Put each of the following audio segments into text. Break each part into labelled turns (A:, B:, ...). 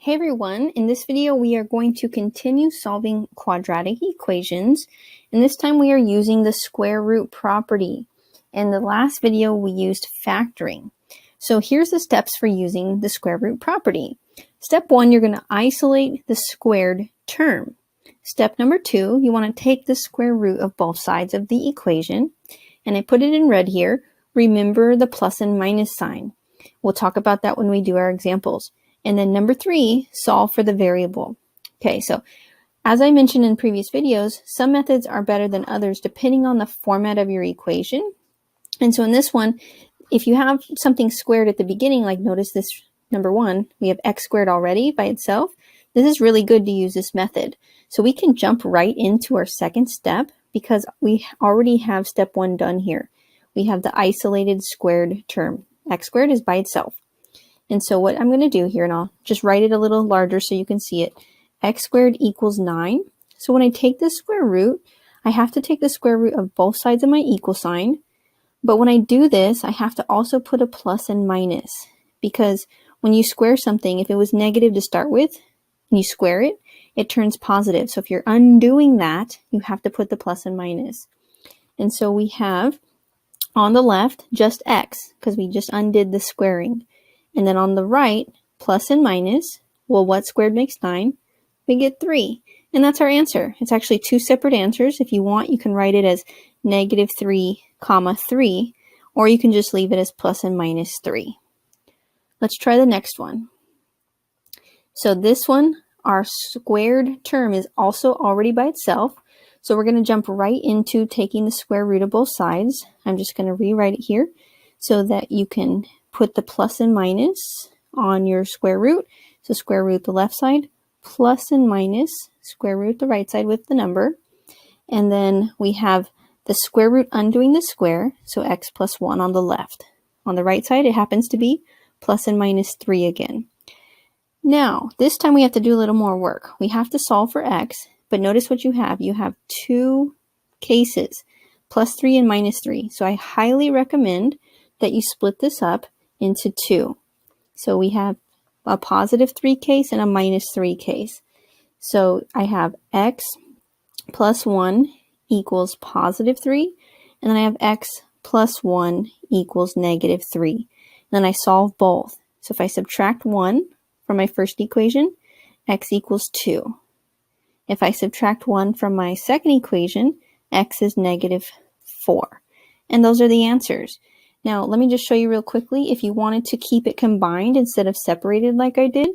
A: Hey everyone, in this video we are going to continue solving quadratic equations, and this time we are using the square root property. In the last video we used factoring. So here's the steps for using the square root property. Step 1, you're going to isolate the squared term. Step number 2, you want to take the square root of both sides of the equation, and I put it in red here. Remember the plus and minus sign. We'll talk about that when we do our examples. And then number 3, solve for the variable. Okay, so as I mentioned in previous videos, some methods are better than others depending on the format of your equation. And so in this one, if you have something squared at the beginning, like notice this number 1, we have x squared already by itself. This is really good to use this method. So we can jump right into our second step because we already have step 1 done here. We have the isolated squared term. X squared is by itself. And so what I'm going to do here, and I'll just write it a little larger so you can see it, x squared equals 9. So when I take the square root, I have to take the square root of both sides of my equal sign. But when I do this, I have to also put a plus and minus, because when you square something, if it was negative to start with, and you square it, it turns positive. So if you're undoing that, you have to put the plus and minus. And so we have on the left just x, because we just undid the squaring. And then on the right, plus and minus, well, what squared makes 9? We get 3. And that's our answer. It's actually 2 separate answers. If you want, you can write it as negative 3, comma 3, or you can just leave it as plus and minus 3. Let's try the next one. So this one, our squared term is also already by itself. So we're going to jump right into taking the square root of both sides. I'm just going to rewrite it here so that you can put the plus and minus on your square root. So square root the left side, plus and minus, square root the right side with the number. And then we have the square root undoing the square, so x plus 1 on the left. On the right side, it happens to be plus and minus 3 again. Now, this time we have to do a little more work. We have to solve for x, but notice what you have. You have 2 cases, plus 3 and minus 3. So I highly recommend that you split this up into 2. So we have a positive 3 case and a minus 3 case. So I have x plus 1 equals positive 3, and then I have x plus 1 equals negative 3. And then I solve both. So if I subtract 1 from my first equation, x equals 2. If I subtract 1 from my second equation, x is negative 4. And those are the answers. Now, let me just show you real quickly. If you wanted to keep it combined instead of separated like I did,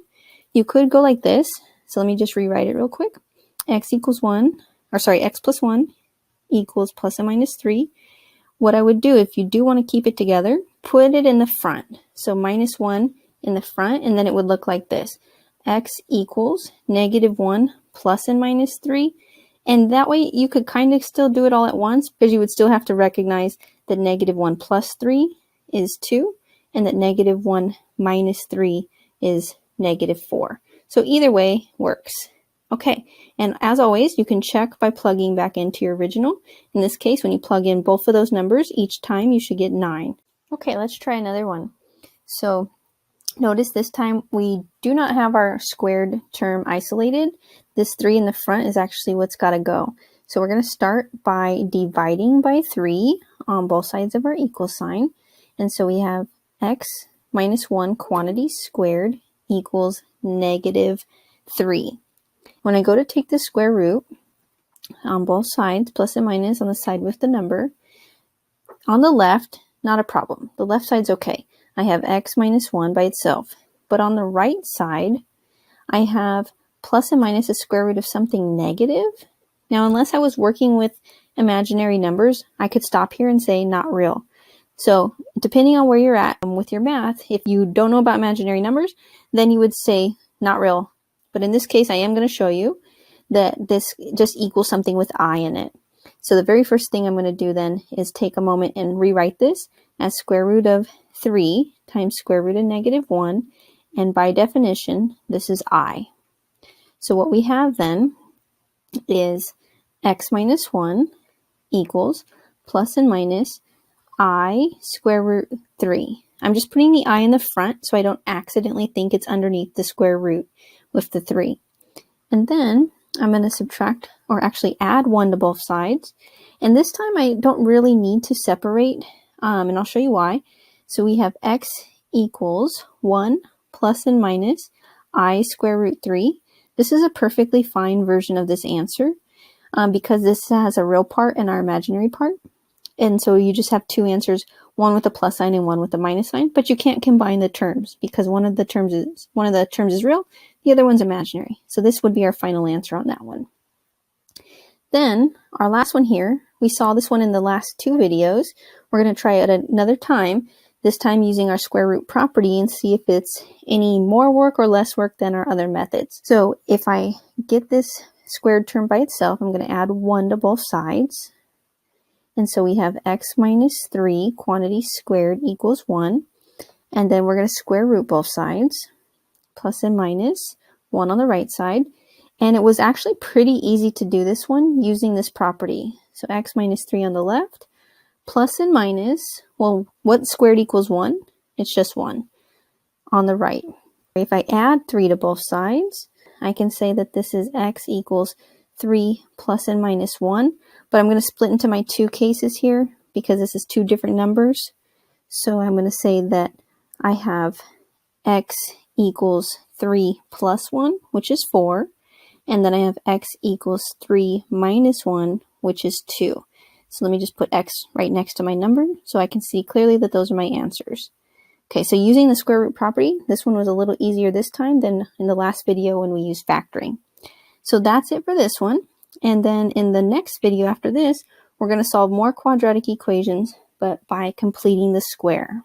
A: you could go like this. So let me just rewrite it real quick. X plus 1 equals plus and minus 3. What I would do, if you do want to keep it together, put it in the front. So minus 1 in the front, and then it would look like this. X equals negative 1 plus and minus 3. And that way you could kind of still do it all at once, because you would still have to recognize that negative 1 plus 3 is 2, and that negative 1 minus 3 is negative 4. So either way works. Okay, and as always, you can check by plugging back into your original. In this case, when you plug in both of those numbers, each time you should get 9. Okay, let's try another one. So notice this time we do not have our squared term isolated. This 3 in the front is actually what's got to go. So we're going to start by dividing by 3 on both sides of our equal sign. And so we have x minus 1 quantity squared equals negative 3. When I go to take the square root on both sides, plus and minus on the side with the number, on the left, not a problem. The left side's okay. I have x minus 1 by itself. But on the right side, I have plus and minus a square root of something negative. Now, unless I was working with imaginary numbers, I could stop here and say not real. So depending on where you're at with your math, if you don't know about imaginary numbers, then you would say not real. But in this case, I am going to show you that this just equals something with I in it. So the very first thing I'm going to do then is take a moment and rewrite this as square root of 3 times square root of negative 1. And by definition, this is I. So what we have then is x minus 1 equals plus and minus I square root 3. I'm just putting the I in the front so I don't accidentally think it's underneath the square root. with the 3. And then I'm going to subtract, or actually add 1 to both sides. And this time I don't really need to separate, and I'll show you why. So we have x equals 1 plus and minus I square root 3. This is a perfectly fine version of this answer because this has a real part and our imaginary part. And so you just have two answers, one with a plus sign and one with a minus sign, but you can't combine the terms because one of the terms is real, the other one's imaginary. So this would be our final answer on that one. Then our last one here, we saw this one in the last 2 videos. We're going to try it another time, this time using our square root property, and see if it's any more work or less work than our other methods. So if I get this squared term by itself, I'm going to add 1 to both sides. And so we have x minus 3 quantity squared equals 1. And then we're going to square root both sides, plus and minus 1 on the right side. And it was actually pretty easy to do this one using this property. So x minus 3 on the left, plus and minus, well, what squared equals 1? It's just 1 on the right. If I add 3 to both sides, I can say that this is x equals 3 plus and minus 1. But I'm going to split into my 2 cases here because this is 2 different numbers. So I'm going to say that I have x equals 3 plus 1, which is 4. And then I have x equals 3 minus 1, which is 2. So let me just put x right next to my number so I can see clearly that those are my answers. Okay, so using the square root property, this one was a little easier this time than in the last video when we used factoring. So that's it for this one. And then in the next video after this, we're going to solve more quadratic equations, but by completing the square.